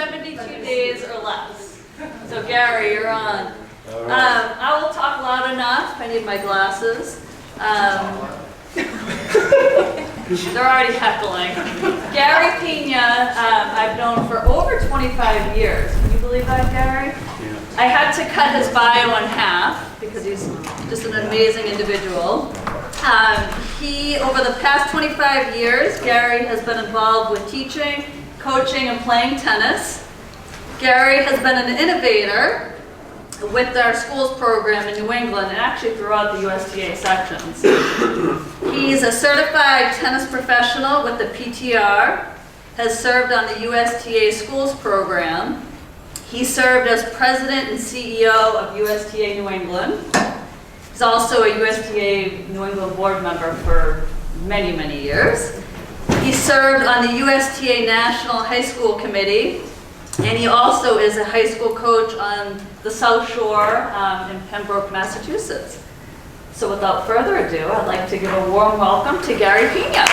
72 days or less. So Gary, you're on. All right. I will talk loud enough. I need my glasses. They're already heckling. Gary Pina, I've known for over 25 years. Can you believe that, Gary? Yeah. I had to cut his bio in half because he's just an amazing individual. Over the past 25 years, Gary has been involved with teaching, coaching, and playing tennis. Gary has been an innovator with our schools program in New England and actually throughout the USTA sections. He's a certified tennis professional with the PTR, has served on the USTA schools program. He served as president and CEO of USTA New England. He's also a USTA New England board member for many, many years. He served on the USTA National High School Committee, and he also is a high school coach on the South Shore in Pembroke, Massachusetts. So without further ado, I'd like to give a warm welcome to Gary Pina.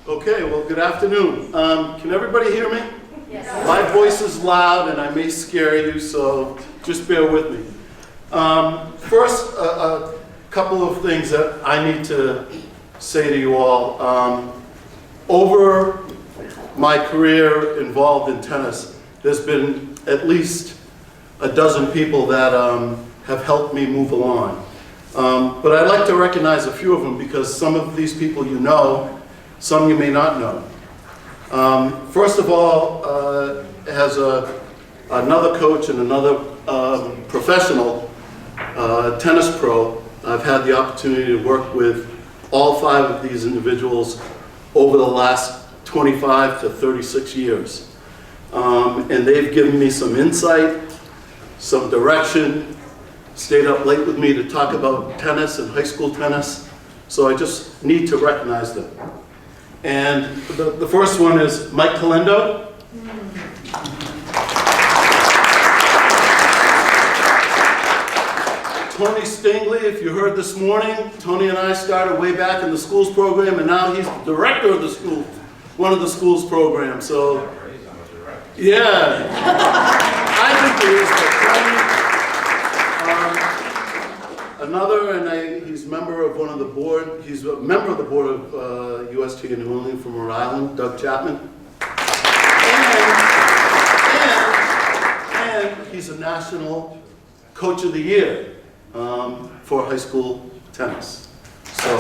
Okay, well, good afternoon. Can everybody hear me? Yes. My voice is loud and I may scare you, so just bear with me. First, a couple of things that I need to say to you all. Over my career involved in tennis, there's been at least a dozen people that have helped me move along. But I'd like to recognize a few of them because some of these people you know, some you may not know. First of all, as another coach and another professional tennis pro, I've had the opportunity to work with all 5 of these individuals over the last 25 to 36 years. And they've given me some insight, some direction, stayed up late with me to talk about tennis and high school tennis. So I just need to recognize them. And the first one is Mike Calendo. Tony Stingley, if you heard this morning, Tony and I started way back in the schools program, and now he's the director of the school, one of the schools programs. So, yeah, I think he is. But Tony, another, he's member of one of the board. He's a member of the board of USTA New England from Rhode Island, Doug Chapman, and he's a national coach of the year. For high school tennis. So,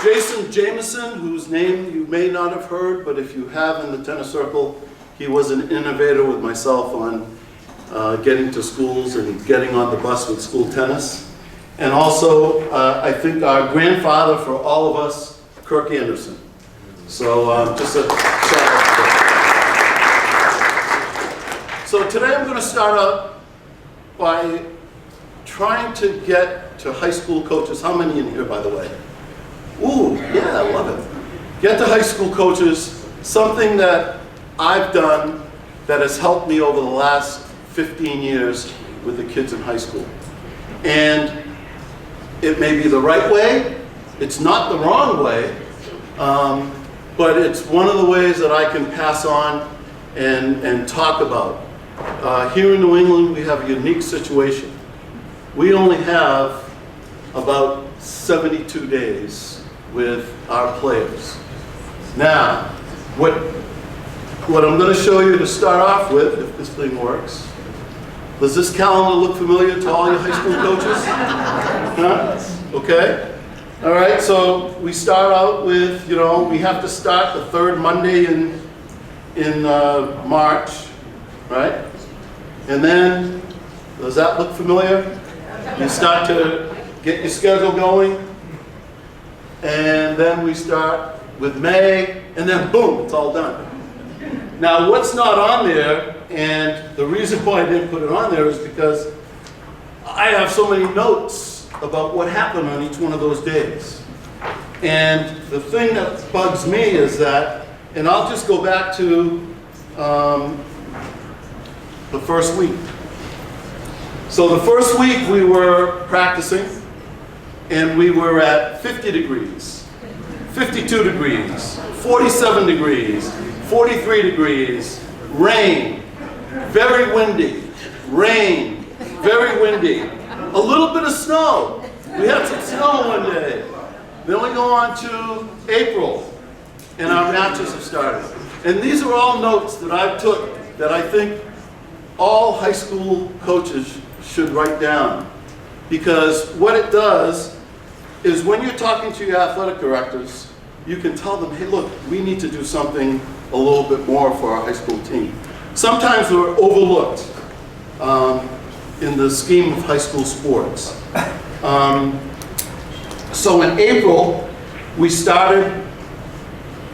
Jason Jameson, whose name you may not have heard, but if you have in the tennis circle, he was an innovator with myself on getting to schools and getting on the bus with school tennis. And also, I think our grandfather for all of us, Kirk Anderson. So just a shout out to that. So today I'm going to start out by trying to get to high school coaches. How many in here, by the way? Ooh, yeah, I love it. Get to high school coaches, something that I've done that has helped me over the last 15 years with the kids in high school. And it may be the right way, it's not the wrong way, but it's one of the ways that I can pass on and talk about. Here in New England, we have a unique situation. We only have about 72 days with our players. Now, what I'm going to show you to start off with, if this thing works, does this calendar look familiar to all your high school coaches? Huh? Okay. All right, so we start out with, we have to start the 3rd Monday in March. Right? And then, does that look familiar? You start to get your schedule going. And then we start with May, and then boom, it's all done. Now, what's not on there, and the reason why I didn't put it on there is because I have so many notes about what happened on each one of those days. And the thing that bugs me is that, and I'll just go back to the first week. So the first week we were practicing, and we were at 50 degrees, 52 degrees, 47 degrees, 43 degrees, rain, very windy, rain, very windy, a little bit of snow. We had some snow one day. Then we go on to April, and our matches have started. And these are all notes that I took that I think all high school coaches should write down. Because what it does is when you're talking to your athletic directors, you can tell them, hey, look, we need to do something a little bit more for our high school team. Sometimes we're overlooked in the scheme of high school sports. So in April, we started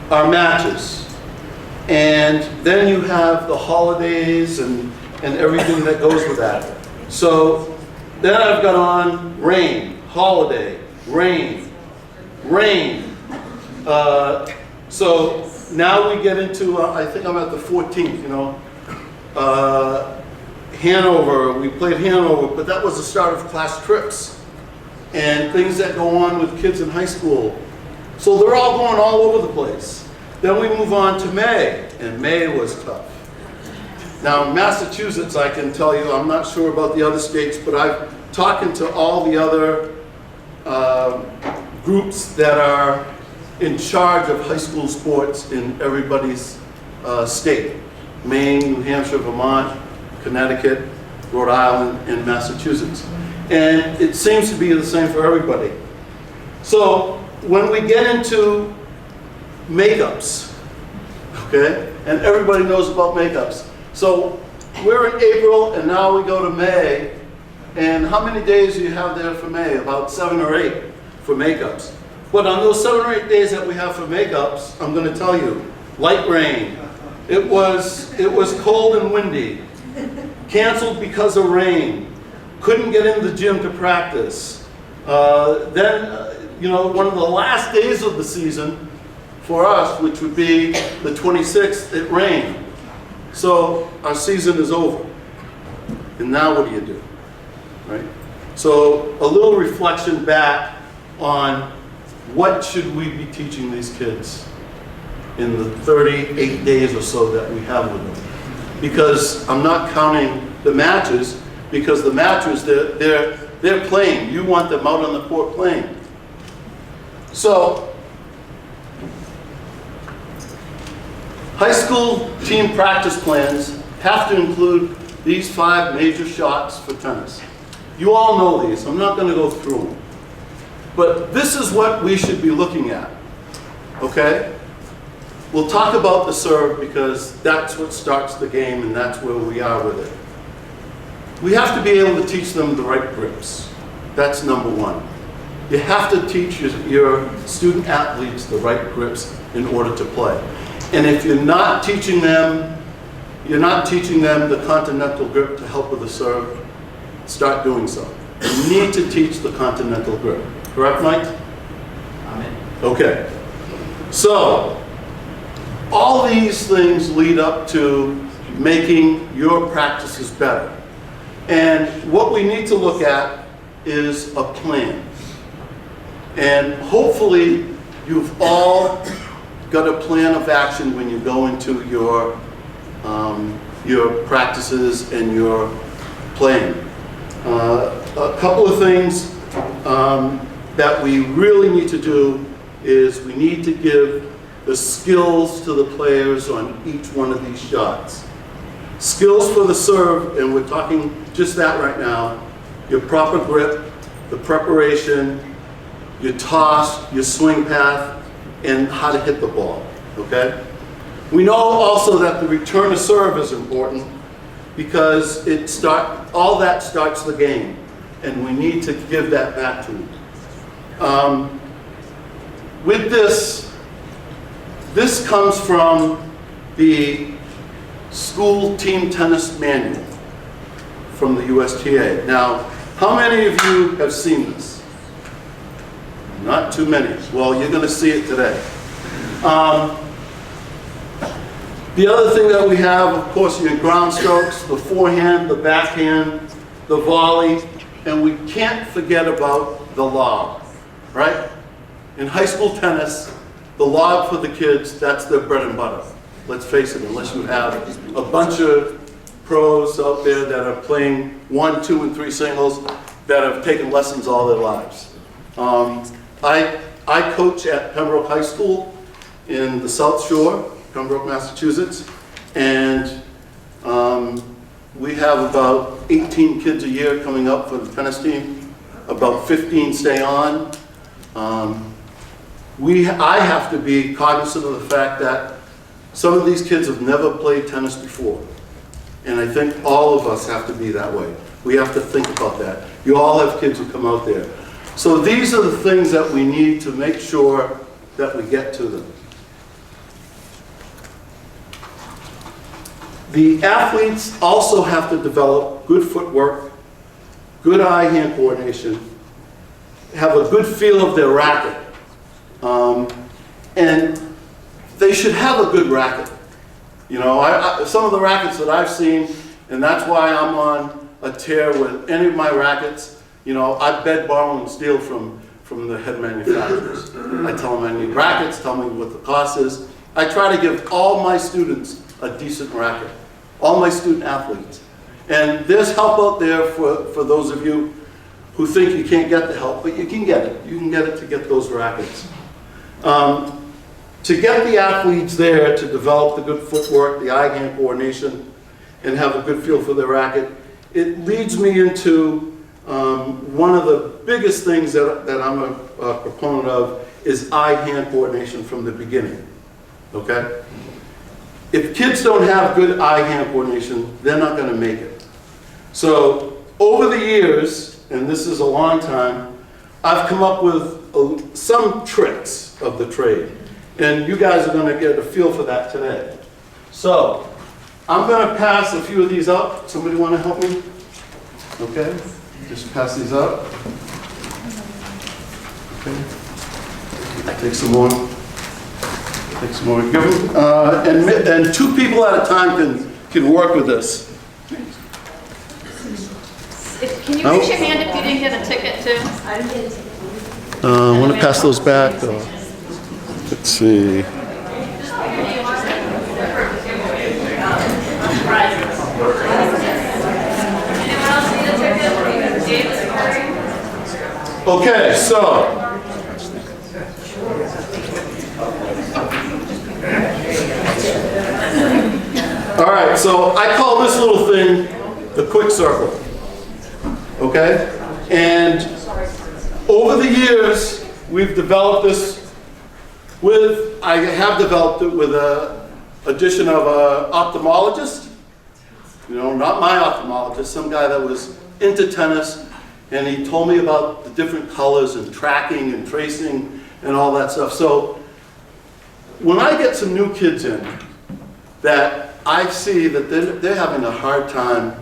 our matches. And then you have the holidays and everything that goes with that. So then I've got on rain, holiday, rain, rain. So now we get into, I think I'm at the 14th, you know. Hanover, we played Hanover, but that was the start of class trips and things that go on with kids in high school. So they're all going all over the place. Then we move on to May, and May was tough. Now, Massachusetts, I can tell you, I'm not sure about the other states, but I've talked to all the other groups that are in charge of high school sports in everybody's state. Maine, New Hampshire, Vermont, Connecticut, Rhode Island, and Massachusetts. And it seems to be the same for everybody. So when we get into makeups, okay? And everybody knows about makeups. So we're in April, and now we go to May. And how many days do you have there for May? About 7 or 8 for makeups. But on those 7 or 8 days that we have for makeups, I'm going to tell you, light rain. It was cold and windy. Canceled because of rain. Couldn't get in the gym to practice. You know, one of the last days of the season for us, which would be the 26th, it rained. So our season is over. And now what do? Right? So a little reflection back on what should we be teaching these kids in the 38 days or so that we have with them. Because I'm not counting the matches, because the matches, they're playing. You want them out on the court playing. So, high school team practice plans have to include these 5 major shots for tennis. You all know these. I'm not going to go through them. But this is what we should be looking at. Okay? We'll talk about the serve because that's what starts the game and that's where we are with it. We have to be able to teach them the right grips. That's number 1. You have to teach your student athletes the right grips in order to play. And if you're not teaching them the continental grip to help with the serve, start doing so. You need to teach the continental grip. Correct, Mike? Amen. Okay. So, all these things lead up to making your practices better. And what we need to look at is a plan. And hopefully, you've all got a plan of action when you go into your practices and your playing. A couple of things that we really need to do is we need to give the skills to the players on each one of these shots. Skills for the serve, and we're talking just that right now, your proper grip, the preparation, your toss, your swing path, and how to hit the ball, okay? We know also that the return to serve is important because all that starts the game, and we need to give that back to them. With this comes from the school team tennis manual from the USTA. Now, how many of you have seen this? Not too many. Well, you're going to see it today. The other thing that we have, of course, your ground strokes, the forehand, the backhand, the volley, and we can't forget about the lob. right? In high school tennis, the log for the kids, that's their bread and butter. Let's face it, unless you have a bunch of pros out there that are playing 1, 2, and 3 singles that have taken lessons all their lives. I coach at Pembroke High School in the South Shore, Pembroke, Massachusetts, and we have about 18 kids a year coming up for the tennis team. About 15 stay on. I have to be cognizant of the fact that some of these kids have never played tennis before. And I think all of us have to be that way. We have to think about that. You all have kids who come out there. So these are the things that we need to make sure that we get to them. The athletes also have to develop good footwork, good eye-hand coordination, have a good feel of their racket. And they should have a good racket. You know, some of the rackets that I've seen, and that's why I'm on a tear with any of my rackets, you know, I beg, borrow, and steal from the head manufacturers. I tell them I need rackets, tell me what the cost is. I try to give all my students a decent racket, all my student athletes. And there's help out there for those of you who think you can't get the help, but you can get it. You can get it to get those rackets. To get the athletes there to develop the good footwork, the eye-hand coordination, and have a good feel for their racket, it leads me into one of the biggest things that I'm a proponent of is eye-hand coordination from the beginning, okay? If kids don't have good eye-hand coordination, they're not gonna make it. So over the years, and this is a long time, I've come up with some tricks of the trade. And you guys are going to get a feel for that today. So, I'm going to pass a few of these up. Somebody want to help me? Okay, just pass these up. Okay. Take some more. Take some more. Give them, and 2 people at a time can work with this. Can you raise your hand if you didn't get a ticket too? I didn't get a ticket. I want to pass those back. Let's see. Okay, so all right, so I call this little thing the quick circle. Okay? And over the years, we've developed this I have developed it with the addition of an ophthalmologist. You know, not my ophthalmologist, some guy that was into tennis, and he told me about the different colors and tracking and tracing and all that stuff. So when I get some new kids in that I see that they're having a hard time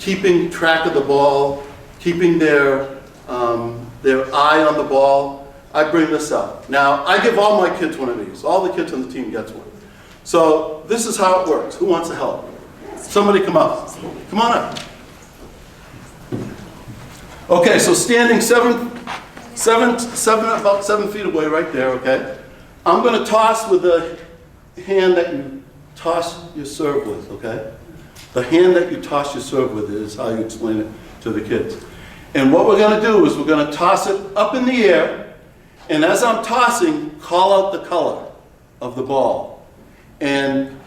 keeping track of the ball, keeping their eye on the ball, I bring this up. Now, I give all my kids one of these. All the kids on the team gets one. So this is how it works. Who wants to help? Somebody come up. Come on up. Okay, so standing about 7 feet away right there, okay? I'm going to toss with the hand that you toss your serve with, okay? The hand that you toss your serve with is how you explain it to the kids. And what we're going to do is we're going to toss it up in the air, and as I'm tossing, call out the color of the ball. And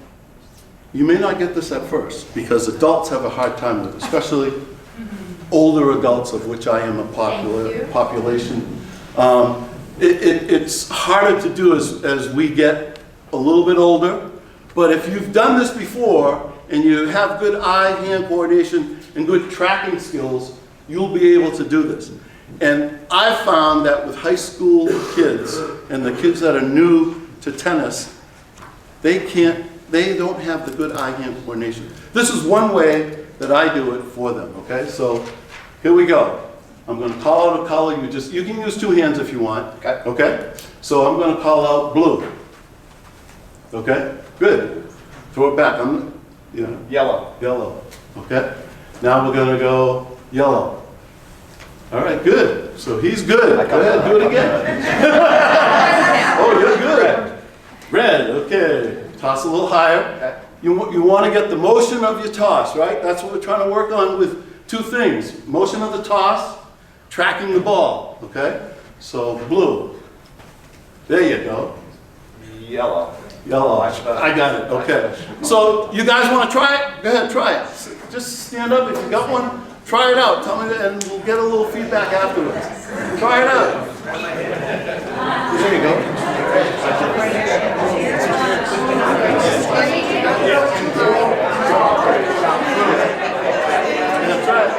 you may not get this at first, because adults have a hard time with it, especially older adults, of which I am a population. It's harder to do as we get a little bit older, but if you've done this before, and you have good eye-hand coordination and good tracking skills, you'll be able to do this. And I've found that with high school kids and the kids that are new to tennis, they don't have the good eye-hand coordination. This is one way that I do it for them, okay? So here we go. I'm going to call out a color. You can use 2 hands if you want, okay? So I'm going to call out blue. Okay? Good. Throw it back. Yellow. Yellow. Okay? Now we're going to go yellow. All right, good. So he's good. Go ahead, do it again. Oh, you're good. Red, okay. Toss a little higher. You want to get the motion of your toss, right? That's what we're trying to work on with two things. Motion of the toss, tracking the ball, okay? So blue. There you go. Yellow. Yellow. I got it, okay. So you guys want to try it? Go ahead, try it. Just stand up if you got one. Try it out. Tell me, and we'll get a little feedback afterwards. Try it out. There you go. Yeah, try it.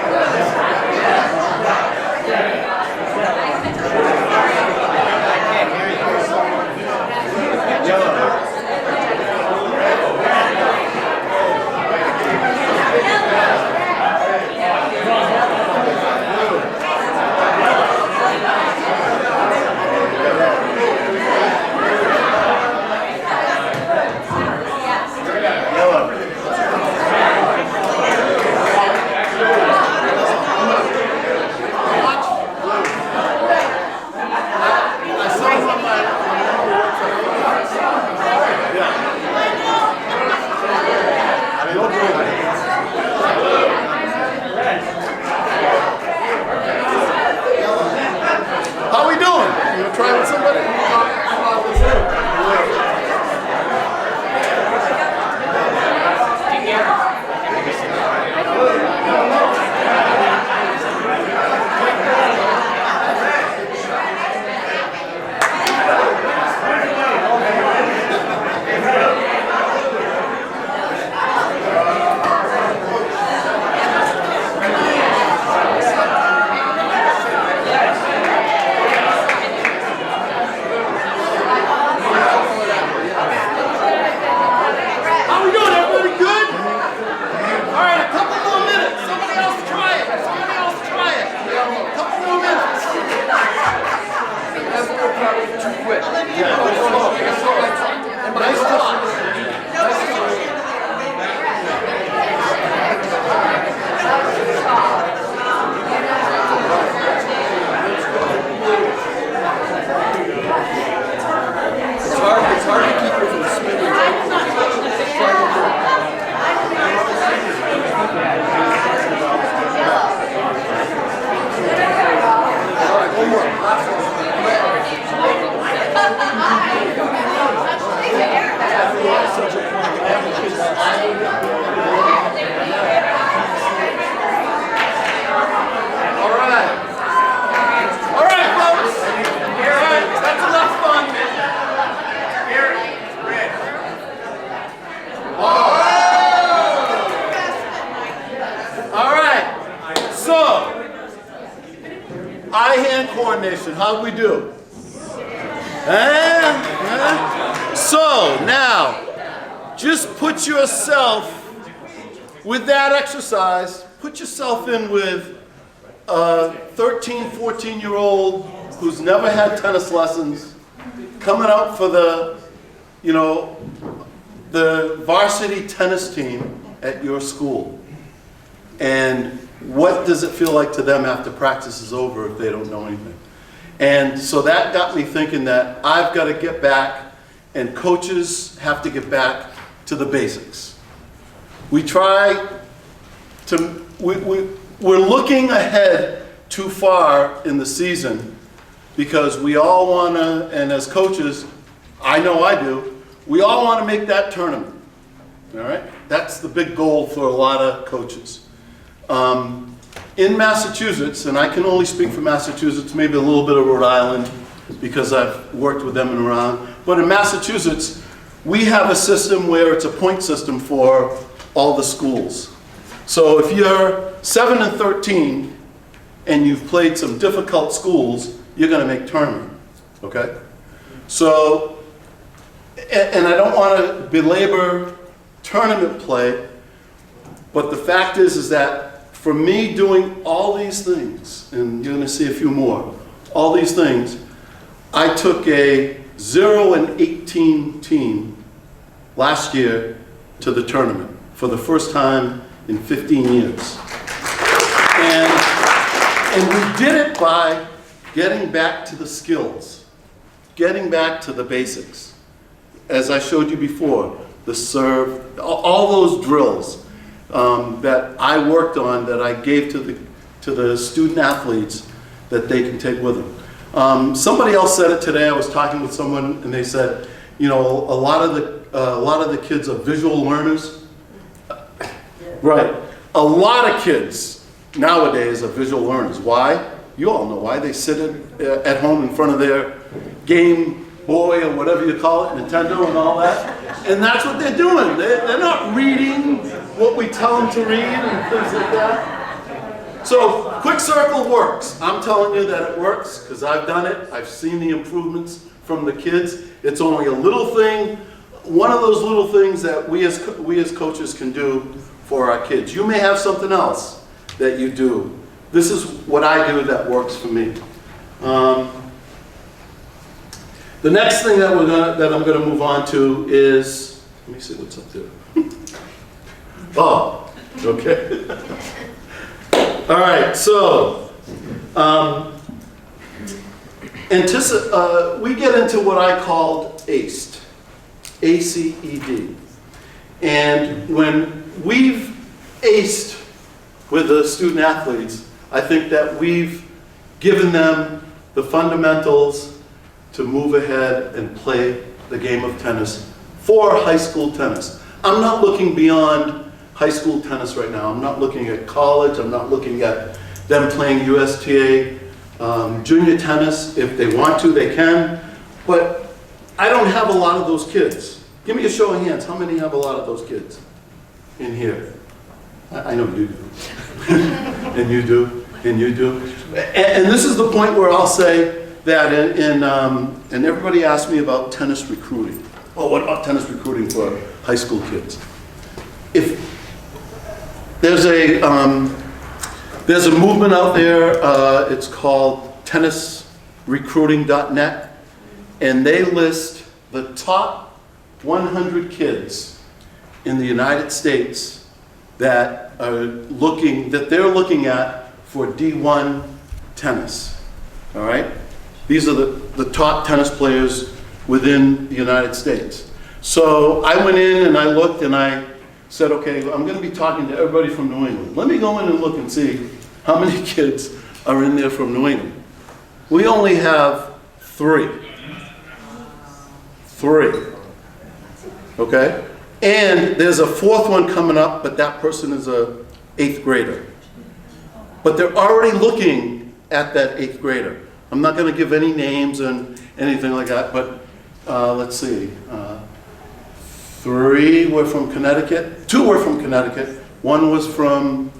How we doing? You gonna try with somebody? How we doing? Everybody good? All right, a couple more minutes. Somebody else try it. Somebody else try it. A couple more minutes. That's probably too quick. Nice touch. It's hard to keep her from spinning. All right, one more. Last All right. All right, folks. All right, that's enough fun. All right. So, eye-hand coordination. How'd we do? So now, just put yourself with that exercise. Put yourself in with a 13, 14-year-old who's never had tennis lessons, coming out for the, the varsity tennis team at your school. And what does it feel like to them after practice is over if they don't know anything? And so that got me thinking that I've got to get back, and coaches have to get back to the basics. We try to, we're looking ahead too far in the season because we all want to, and as coaches, I know I do, we all want to make that tournament. All right? That's the big goal for a lot of coaches. In Massachusetts, and I can only speak for Massachusetts, maybe a little bit of Rhode Island because I've worked with them and around, but in Massachusetts, we have a system where it's a point system for all the schools. So if you're 7 and 13 and you've played some difficult schools, you're going to make tournament, okay? So, and I don't want to belabor tournament play, but the fact is that for me doing all these things, and you're going to see a few more, all these things, I took a 0 and 18 team last year to the tournament for the first time in 15 years. And And we did it by getting back to the skills, getting back to the basics. As I showed you before, the serve, all those drills that I worked on, that I gave to the student athletes that they can take with them. Somebody else said it today. I was talking with someone and they said, you know, a lot of the kids are visual learners. Right. A lot of kids nowadays are visual learners. Why? You all know why. They sit at home in front of their Game Boy or whatever you call it, Nintendo and all that. And that's what they're doing. They're not reading what we tell them to read and things like that. So Quick Circle works. I'm telling you that it works because I've done it. I've seen the improvements from the kids. It's only a little thing, one of those little things that we as coaches can do for our kids. You may have something else that you do. This is what I do that works for me. The next thing that I'm gonna move on to is, let me see what's up there. Oh, okay. All right, so we get into what I called ACED, A-C-E-D. And when we've aced with the student athletes, I think that we've given them the fundamentals to move ahead and play the game of tennis for high school tennis. I'm not looking beyond high school tennis right now. I'm not looking at college. I'm not looking at them playing USTA junior tennis. If they want to, they can. But I don't have a lot of those kids. Give me a show of hands. How many have a lot of those kids in here? I know you do. And you do. And you do. And this is the point where I'll say that and everybody asks me about tennis recruiting. Well, what about tennis recruiting for high school kids? If there's a movement out there, it's called tennisrecruiting.net, and they list the top 100 kids in the United States that they're looking at for D1 tennis. All right? These are the top tennis players within the United States. So I went in and I looked and I said, okay, I'm going to be talking to everybody from New England. Let me go in and look and see how many kids are in there from New England. We only have 3. 3. Okay? And there's a 4th one coming up, but that person is a 8th grader. But they're already looking at that 8th grader. I'm not going to give any names and anything like that, but let's see. 3 were from Connecticut. 2 were from Connecticut. One was from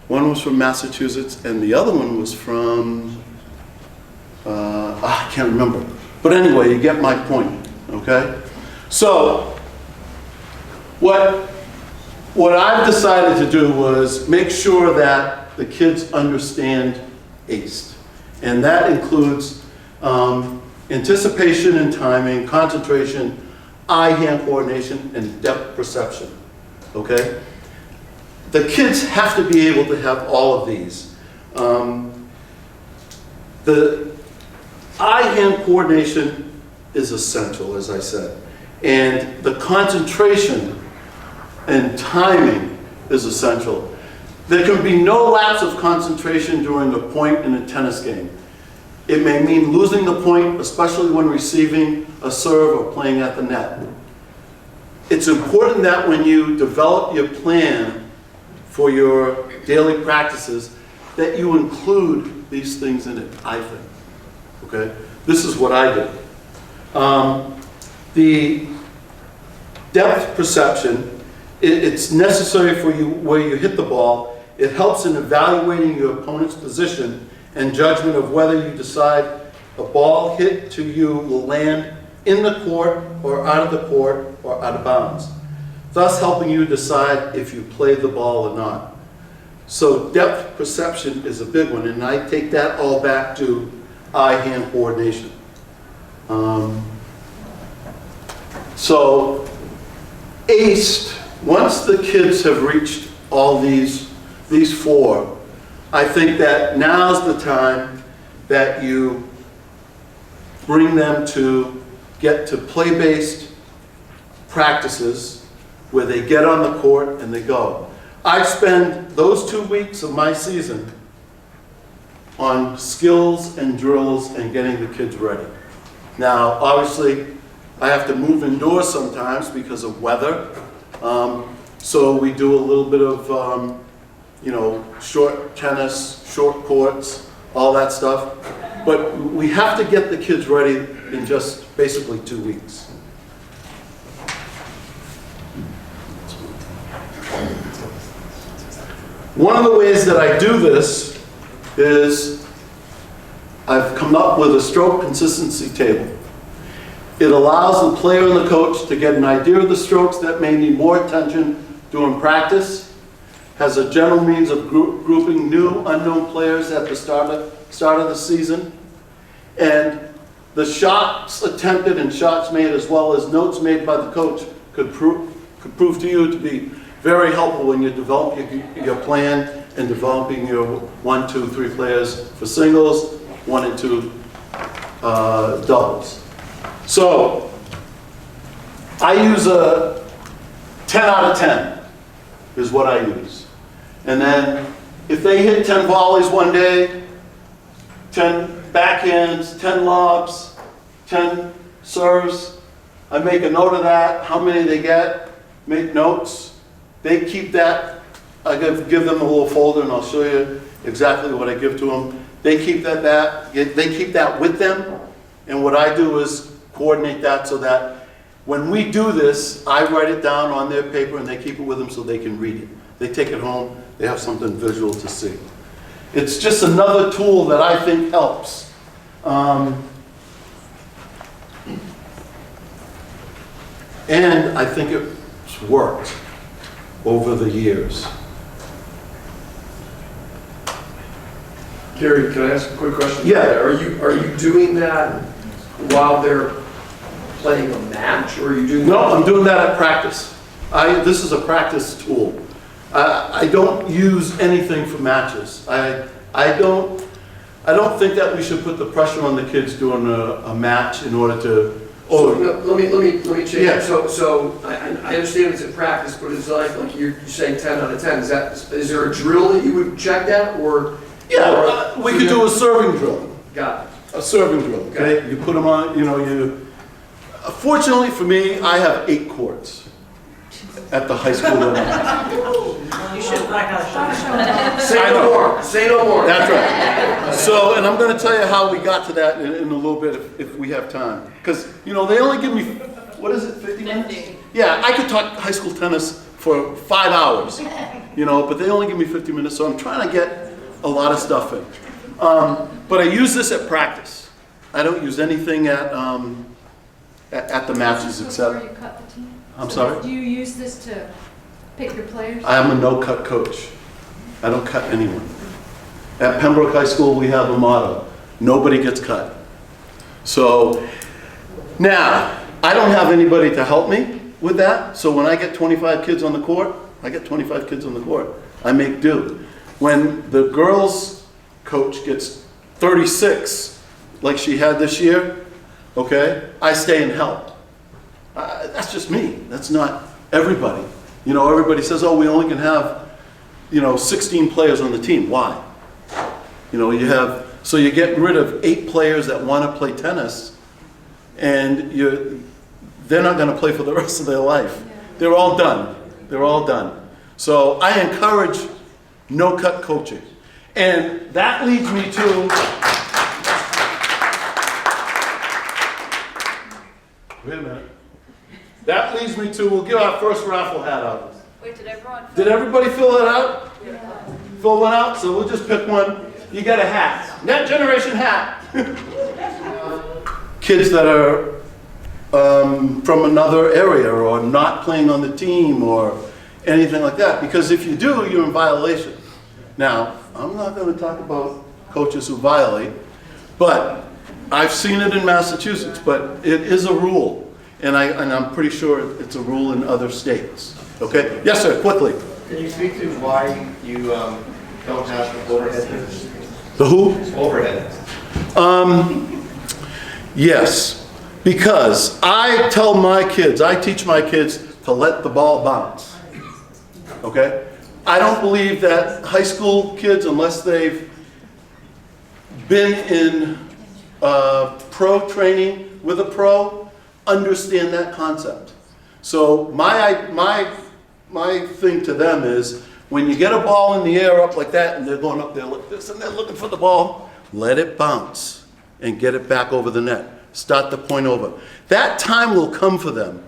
Massachusetts, and the other one was from I can't remember. But anyway, you get my point. Okay. So what I've decided to do was make sure that the kids understand ACE. And that includes anticipation and timing, concentration, eye-hand coordination, and depth perception. Okay? The kids have to be able to have all of these. The eye-hand coordination is essential, as I said. And the concentration and timing is essential. There can be no lapse of concentration during a point in a tennis game. It may mean losing the point, especially when receiving a serve or playing at the net. It's important that when you develop your plan for your daily practices, that you include these things in it, I think. Okay? This is what I did. The depth perception, it's necessary for you where you hit the ball. It helps in evaluating your opponent's position and judgment of whether you decide a ball hit to you will land in the court or out of the court or out of bounds, thus helping you decide if you played the ball or not. So depth perception is a big one, and I take that all back to eye-hand coordination. So aced, once the kids have reached all these 4, I think that now's the time that you bring them to get to play-based practices where they get on the court and they go. I spend those 2 weeks of my season on skills and drills and getting the kids ready. Now, obviously, I have to move indoors sometimes because of weather. So we do a little bit of, you know, short tennis, short courts, all that stuff. But we have to get the kids ready in just basically 2 weeks. One of the ways that I do this is I've come up with a stroke consistency table. It allows the player and the coach to get an idea of the strokes that may need more attention during practice, has a general means of grouping new unknown players at the start of the season, and the shots attempted and shots made as well as notes made by the coach could prove to you to be very helpful when you develop your plan and developing your 1, 2, 3 players for singles, 1 and 2 doubles. So I use a 10 out of 10 is what I use. And then if they hit 10 volleys one day, 10 backhands, 10 lobs, 10 serves, I make a note of that, how many they get, make notes. They keep that. I give them a little folder and I'll show you exactly what I give to them. They keep they keep that with them, and what I do is coordinate that so that when we do this, I write it down on their paper and they keep it with them so they can read it. They take it home, they have something visual to see. It's just another tool that I think helps. And I think it's worked over the years. Gary, can I ask a quick question? Yeah. Are you doing that while they're playing a match, or are you doing? No, I'm doing that at practice. This is a practice tool. I don't use anything for matches. I don't think that we should put the pressure on the kids during a match in order to. So let me change Yeah. it. So I understand it's in practice, but it's like you're saying 10 out of 10. Is there a drill that you would check that, or? Yeah, we could do a serving drill. Got it. A serving drill. Okay, you put them on. You know, Fortunately for me, I have 8 courts at the high school level. You should find out. Say no more. Say no more. That's right. So, and I'm going to tell you how we got to that in a little bit if we have time. Because, you know, they only give me, what is it, 50 minutes? 50. Yeah, I could talk high school tennis for 5 hours, you know, but they only give me 50 minutes, so I'm trying to get a lot of stuff in. But I use this at practice. I don't use anything at the matches Before except. you cut the team? I'm So sorry? Do you use this to pick your players? I am a no-cut coach. I don't cut anyone. At Pembroke High School, we have a motto: nobody gets cut. So now, I don't have anybody to help me with that, so when I get 25 kids on the court, I get 25 kids on the court. I make do. When the girls' coach gets 36, like she had this year, okay, I stay and help. That's just me. That's not everybody. You know, everybody says, oh, we only can have, 16 players on the team. Why? So you're getting rid of 8 players that want to play tennis, and they're not going to play for the rest of their life. Yeah. They're all done. They're all done. So I encourage no-cut coaching. And that leads me to, wait a minute. That leads me to, we'll give our first raffle hat out. Wait, Did everybody fill it out? Fill one out, so we'll just pick one. You get a hat. Net Generation hat. Kids that are from another area or not playing on the team or anything like that. Because if you do, you're in violation. Now, I'm not going to talk about coaches who violate, but I've seen it in Massachusetts, but it is a rule. And I'm pretty sure it's a rule in other states. Okay? Yes, sir, quickly. Can you speak to why you don't have the overhead? The who? Overhead. Yes, because I tell my kids, I teach my kids to let the ball bounce, okay? I don't believe that high school kids, unless they've been in pro training with a pro, understand that concept. So my thing to them is, when you get a ball in the air up like that and they're going up there like this and they're looking for the ball, let it bounce and get it back over the net. Start the point over. That time will come for them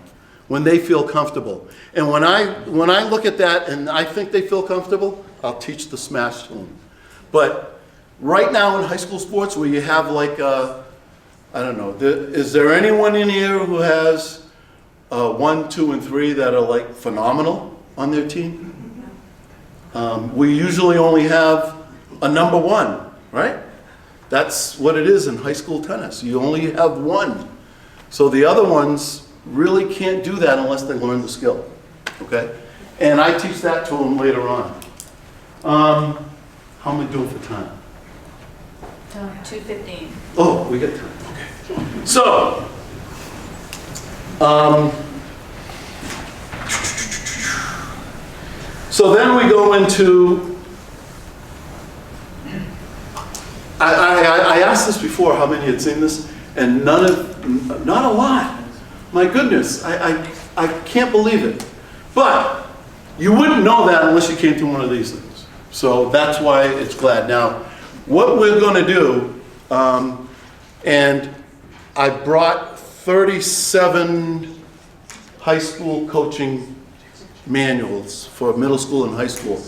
when they feel comfortable. And when I look at that and I think they feel comfortable, I'll teach the smash to them. But right now in high school sports where you have like, I don't know, is there anyone in here who has 1, 2, and 3 that are like phenomenal on their team? We usually only have a number 1, right? That's what it is in high school tennis. You only have 1. So the other ones really can't do that unless they learn the skill, okay? And I teach that to them later on. How am I doing for time? 2:15. Oh, we got time, okay. So, so then we go into, I asked this before, how many had seen this, and not a lot. My goodness, I can't believe it. But you wouldn't know that unless you came to one of these things. So that's why it's glad. Now, what we're going to do, and I brought 37 high school coaching manuals for middle school and high school.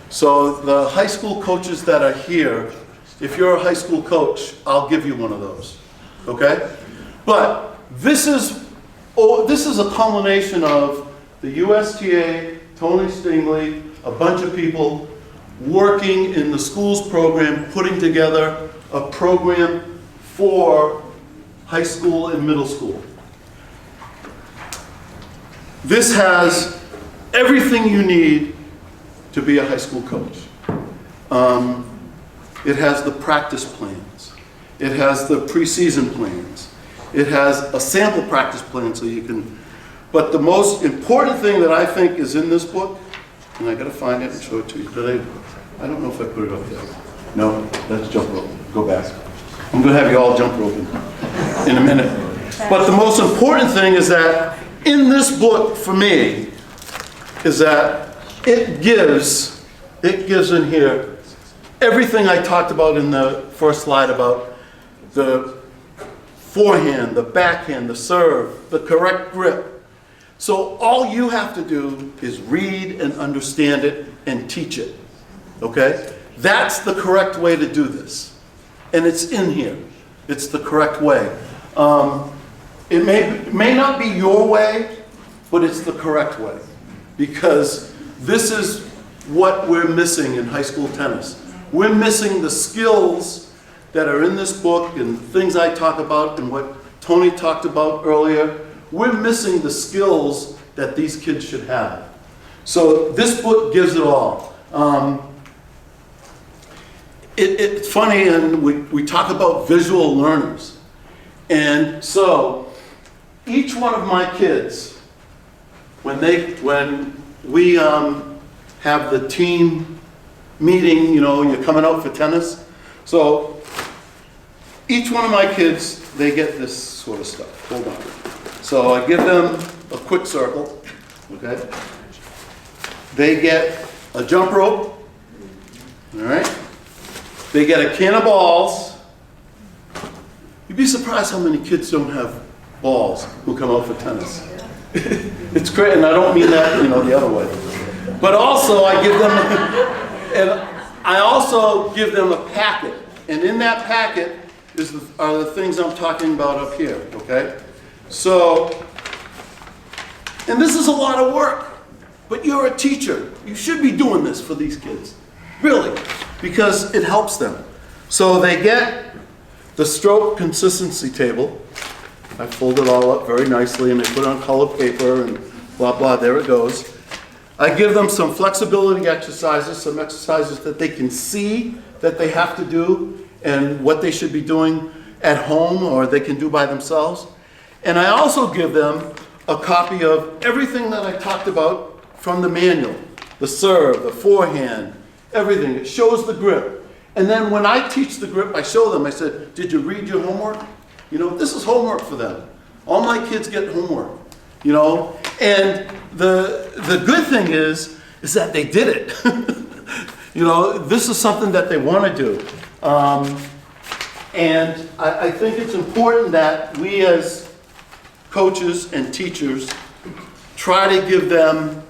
So the high school coaches that are here, if you're a high school coach, I'll give you one of those, okay? But this is a culmination of the USTA, Tony Stingley, a bunch of people working in the schools program, putting together a program for high school and middle school. This has everything you need to be a high school coach. It has the practice plans. It has the preseason plans. It has a sample practice plan so you can, but the most important thing that I think is in this book, and I gotta find it and show it to you. I don't know if I put it up there. No, that's jump rope. Go back. I'm gonna have you all jump roping in a minute. But the most important thing is that in this book for me is that it gives in here everything I talked about in the first slide about the forehand, the backhand, the serve, the correct grip. So all you have to do is read and understand it and teach it, okay? That's the correct way to do this. And it's in here. It's the correct way. It may not be your way, but it's the correct way. Because this is what we're missing in high school tennis. We're missing the skills that are in this book and things I talk about and what Tony talked about earlier. We're missing the skills that these kids should have. So this book gives it all. It's funny, and we talk about visual learners. And so each one of my kids, when we have the team meeting, you know, you're coming out for tennis. So each one of my kids, they get this sort of stuff. Hold on. So I give them a quick circle, okay? They get a jump rope, all right? They get a can of balls. You'd be surprised how many kids don't have balls who come out for tennis. It's great, and I don't mean that, you know, the other way. But also I give them a packet, and in that packet are the things I'm talking about up here, okay? So, and this is a lot of work, but you're a teacher. You should be doing this for these kids, really, because it helps them. So they get the stroke consistency table. I fold it all up very nicely and I put it on colored paper and blah, blah, there it goes. I give them some flexibility exercises, some exercises that they can see that they have to do and what they should be doing at home or they can do by themselves. And I also give them a copy of everything that I talked about from the manual. The serve, the forehand, everything. It shows the grip. And then when I teach the grip, I show them, I said, did you read your homework? You know, this is homework for them. All my kids get homework, you know? And the good thing is that they did it. You know, this is something that they want to do. And I think it's important that we as coaches and teachers try to give them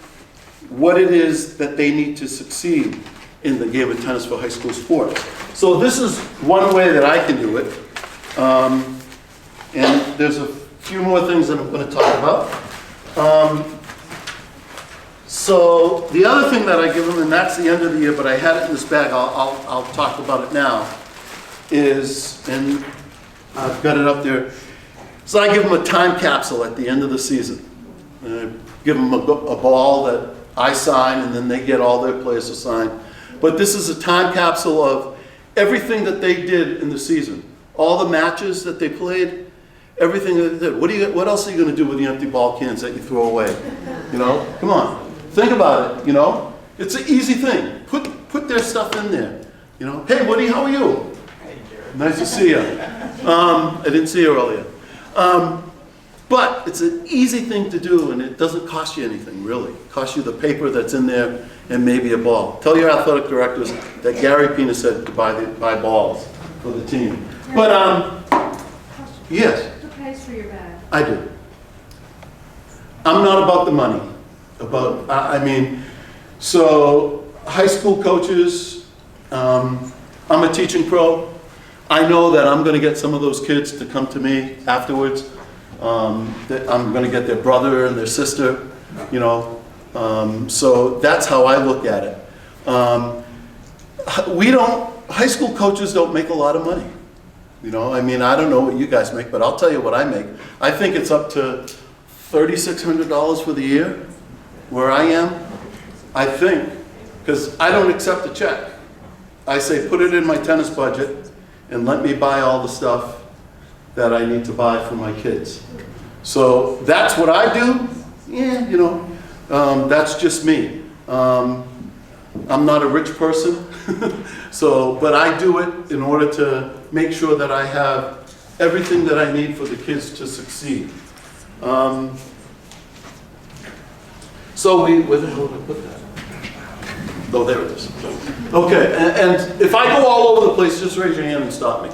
what it is that they need to succeed in the game of tennis for high school sports. So this is one way that I can do it. And there's a few more things that I'm going to talk about. So the other thing that I give them, and that's the end of the year, but I had it in this bag, I'll talk about it now, is, and I've got it up there, so I give them a time capsule at the end of the season. And I give them a ball that I sign, and then they get all their players to sign. But this is a time capsule of everything that they did in the season. All the matches that they played, everything that they did. What else are you going to do with the empty ball cans that you throw away? You know, come on. Think about it, you know. It's an easy thing. Put their stuff in there. You know, hey Woody, how are you? Nice to see you. I didn't see you earlier. But it's an easy thing to do, and it doesn't cost you anything, really. It costs you the paper that's in there and maybe a ball. Tell your athletic directors that Gary Pina said to buy balls for the team. But, yes. Who pays for your bag? I do. I'm not about the money. So high school coaches, I'm a teaching pro. I know that I'm going to get some of those kids to come to me afterwards. That I'm going to get their brother and their sister, you know. So that's how I look at it. High school coaches don't make a lot of money. You know, I mean, I don't know what you guys make, but I'll tell you what I make. I think it's up to $3,600 for the year, where I am. I think, because I don't accept a check. I say, put it in my tennis budget and let me buy all the stuff that I need to buy for my kids. So that's what I do. Yeah, you know, that's just me. I'm not a rich person, but I do it in order to make sure that I have everything that I need for the kids to succeed. So where the hell did I put that? Oh, there it is. Okay, and if I go all over the place, just raise your hand and stop me,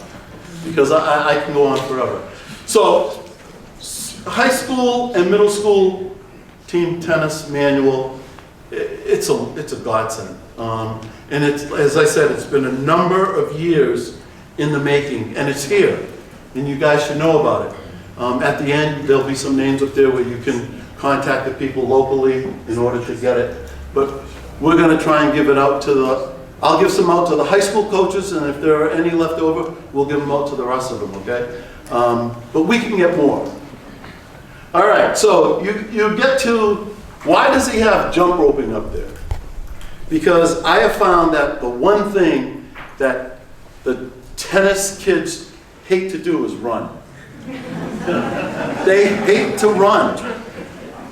because I can go on forever. So, high school and middle school team tennis manual, it's a godsend. And it's, as I said, it's been a number of years in the making, and it's here, and you guys should know about it. At the end, there'll be some names up there where you can contact the people locally in order to get it. But we're going to try and give it out to I'll give some out to the high school coaches, and if there are any left over, we'll give them out to the rest of them, okay? But we can get more. All right, so you get to, why does he have jump roping up there? Because I have found that the one thing that the tennis kids hate to do is run. They hate to run.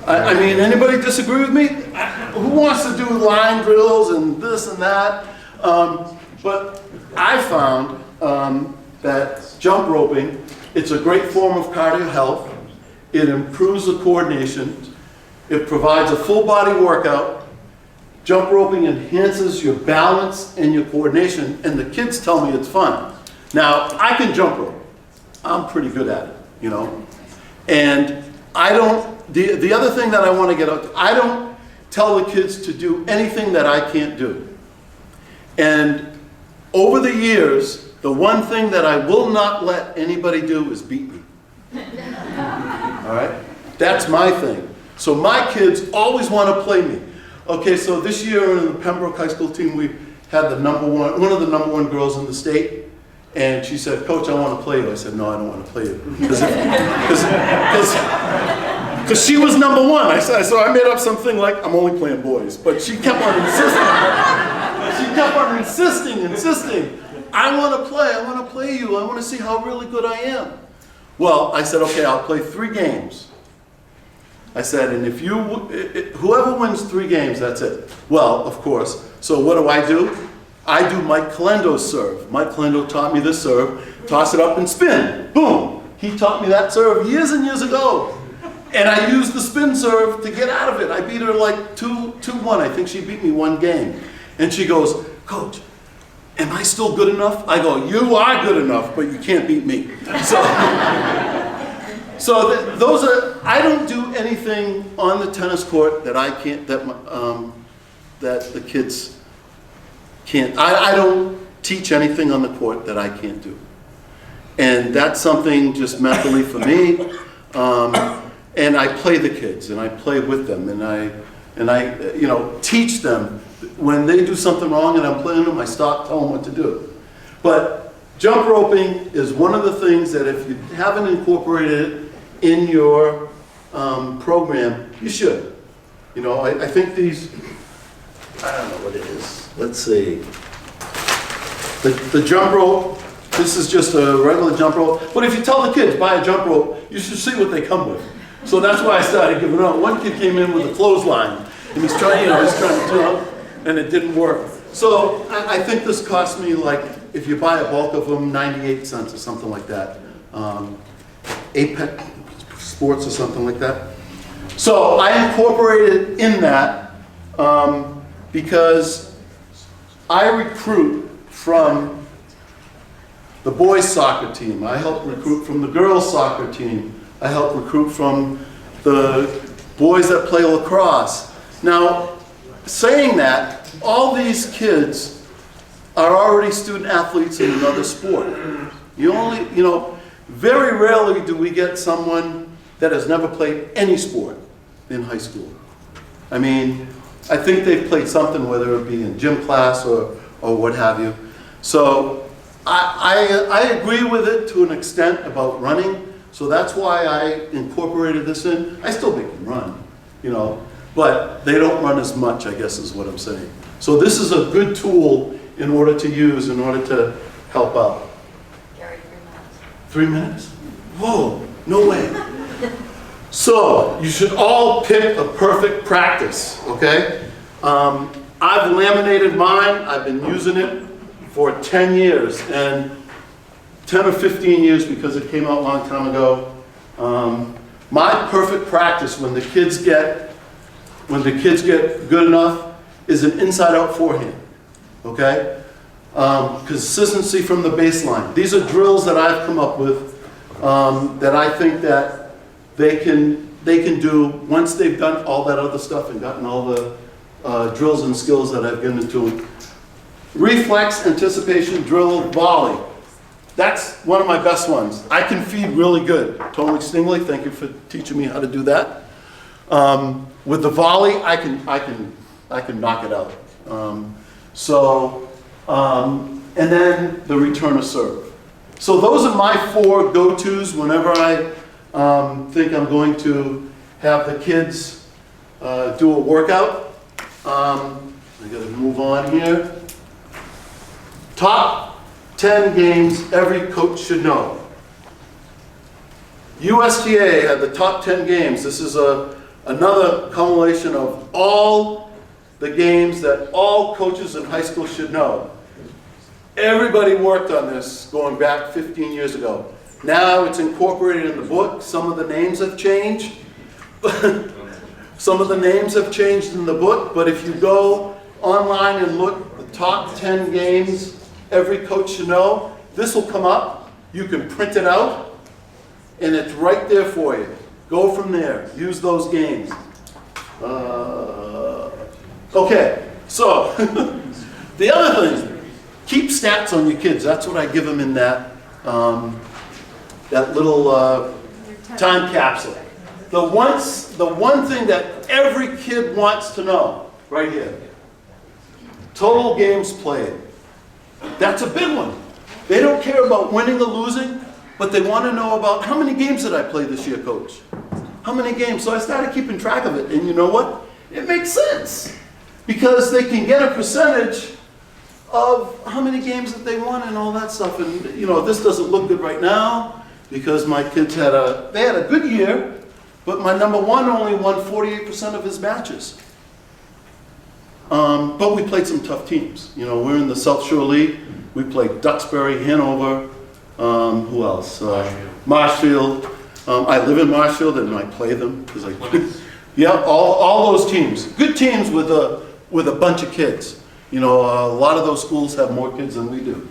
I mean, anybody disagree with me? Who wants to do line drills and this and that? But I found that jump roping, it's a great form of cardio health. It improves the coordination. It provides a full body workout. Jump roping enhances your balance and your coordination, and the kids tell me it's fun. Now, I can jump rope. I'm pretty good at it, you know. And I don't, the other thing that I want to get out, I don't tell the kids to do anything that I can't do. And over the years, the one thing that I will not let anybody do is beat me. All right? That's my thing. So my kids always want to play me. Okay, so this year in the Pembroke High School team, we had one of the number one girls in the state, and she said, "Coach, I want to play you." I said, "No, I don't want to play you." Because Because she was number one. So I made up something like, I'm only playing boys. But she kept on insisting. She kept on insisting. I want to play you. I want to see how really good I am. Well, I said, okay, I'll play 3 games. I said, and if whoever wins 3 games, that's it. Well, of course. So what do? I do Mike Calendo's serve. Mike Calendo taught me this serve. Toss it up and spin. Boom. He taught me that serve years and years ago. And I used the spin serve to get out of it. I beat her like 2-1. I think she beat me 1 game. And she goes, Coach, am I still good enough? I go, you are good enough, but you can't beat me. So those are, I don't do anything on the tennis court that I can't, that the kids can't. I don't teach anything on the court that I can't do. And that's something just mentally for me. And I play the kids and I play with them and I teach them. When they do something wrong and I'm playing them, I stop, tell them what to do. But jump roping is one of the things that if you haven't incorporated it in your program, you should. I think these, I don't know what it is. Let's see. The jump rope, this is just a regular jump rope. But if you tell the kids, buy a jump rope, you should see what they come with. So that's why I started giving up. One kid came in with a clothesline, and he's trying to jump, and it didn't work. So I think this cost me, like, if you buy a bulk of them, 98 cents or something like that. Apex Sports or something like that. So I incorporated in that because I recruit from the boys soccer team. I help recruit from the girls soccer team. I help recruit from the boys that play lacrosse. Now, saying that, all these kids are already student athletes in another sport. Very rarely do we get someone that has never played any sport in high school. I mean, I think they've played something, whether it be in gym class or what have you. So I agree with it to an extent about running. So that's why I incorporated this in. I still make them run, but they don't run as much, I guess is what I'm saying. So this is a good tool in order to use, in order to help out. Gary, 3 minutes? Whoa, no way. So you should all pick a perfect practice, okay? I've laminated mine. I've been using it for 10 years, and 10 or 15 years because it came out a long time ago. My perfect practice when the kids get good enough is an inside-out forehand, okay? Consistency from the baseline. These are drills that I've come up with that I think that they can do once they've done all that other stuff and gotten all the drills and skills that I've given to them. Reflex, anticipation, drill, volley. That's one of my best ones. I can feed really good. Tony Stingley, thank you for teaching me how to do that. With the volley, I can knock it out. And then the return of serve. So those are my 4 go-tos whenever I think I'm going to have the kids do a workout. I gotta move on here. Top 10 games every coach should know. USTA had the top 10 games. This is another compilation of all the games that all coaches in high school should know. Everybody worked on this going back 15 years ago. Now it's incorporated in the book. Some of the names have changed. Some of the names have changed in the book, but if you go online and look the top 10 games every coach should know, this will come up. You can print it out, and it's right there for you. Go from there. Use those games. Okay, so the other thing, keep stats on your kids. That's what I give them in that little time capsule. The one thing that every kid wants to know, right here, total games played. That's a big one. They don't care about winning or losing, but they want to know about how many games did I play this year, coach? how many games? So I started keeping track of it, and you know what? It makes sense. Because they can get a percentage of how many games that they won and all that stuff. And you know, this doesn't look good right now because my kids had a good year, but my number one only won 48% of his matches. But we played some tough teams. You know, we're in the South Shore League. We played Duxbury, Hanover, who else? Marshfield. I live in Marshfield and I play them because yeah, all those teams. Good teams with a bunch of kids. You know, a lot of those schools have more kids than we do.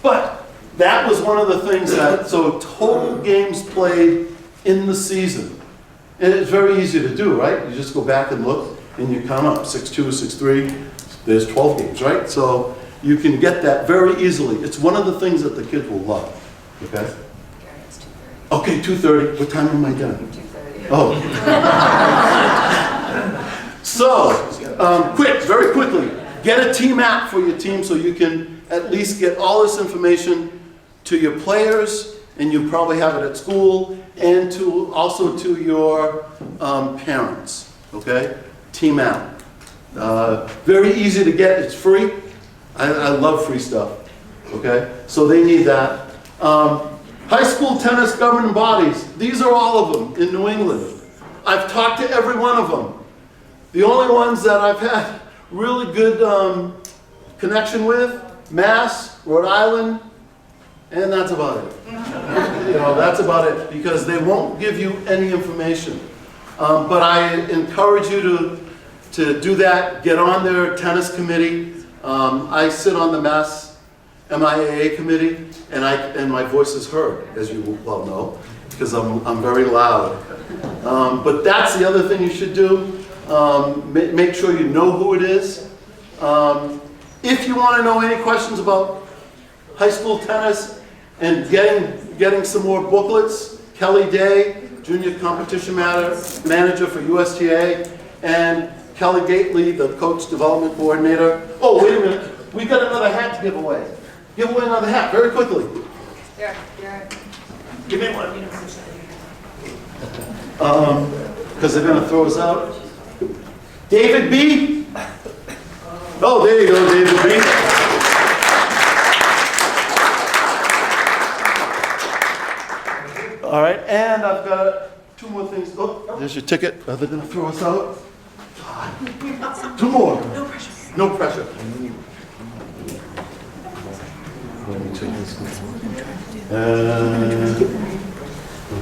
But that was one of the things that, so total games played in the season. And it's very easy to do, right? You just go back and look and you count up 6-2, 6-3, there's 12 games, right? So you can get that very easily. It's one of the things that the kids will love, okay? Okay, 2:30. What time am I done? 2:30. Oh. So, very quickly, get a team app for your team so you can at least get all this information to your players, and you probably have it at school, and also to your parents, okay? Team app. Very easy to get, it's free. I love free stuff, okay? So they need that. High school tennis governing bodies, these are all of them in New England. I've talked to every one of them. The only ones that I've had really good connection with, Mass, Rhode Island, and that's about it. You know, that's about it, because they won't give you any information. But I encourage you to do that, get on their tennis committee. I sit on the Mass MIAA committee, and my voice is heard, as you well know, because I'm very loud. But that's the other thing you should do. Make sure you know who it is. If you want to know any questions about high school tennis and getting some more booklets, Kelly Day, Junior Competition Manager for USTA, and Kelly Gately, the Coach Development Coordinator. Oh, wait a minute. We got another hat to give away. Give away another hat, very quickly. Here. Give me one. Because they're going to throw us out. David B. Oh, there you go, David B. All right, and I've got two more things. Oh, there's your ticket. Are they going to throw us out? God. Two more. No pressure. No pressure.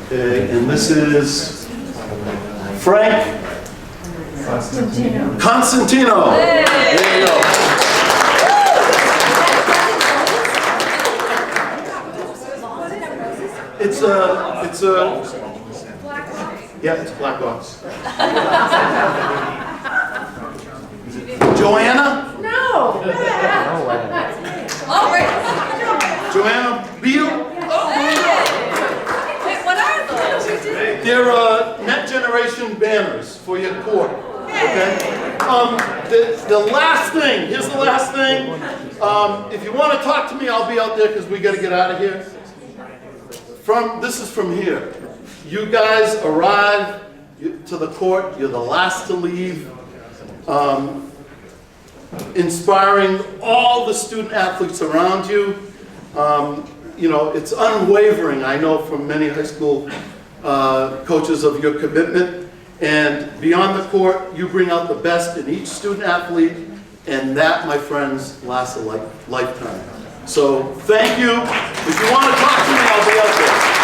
Okay, and this is Frank Constantino. Hey. There you go. It's Black Ox. Joanna? No. Oh, right. Joanna Beal? Wait, what are those? They're Net Generation banners for your court. Okay? The last thing, here's the last thing. If you want to talk to me, I'll be out there because we got to get out of here. This is from here. You guys arrive to the court, you're the last to leave. Inspiring all the student athletes around you. You know, it's unwavering, I know from many high school coaches, of your commitment. And beyond the court, you bring out the best in each student athlete, and that, my friends, lasts a lifetime. So thank you. If you want to talk to me, I'll be out there.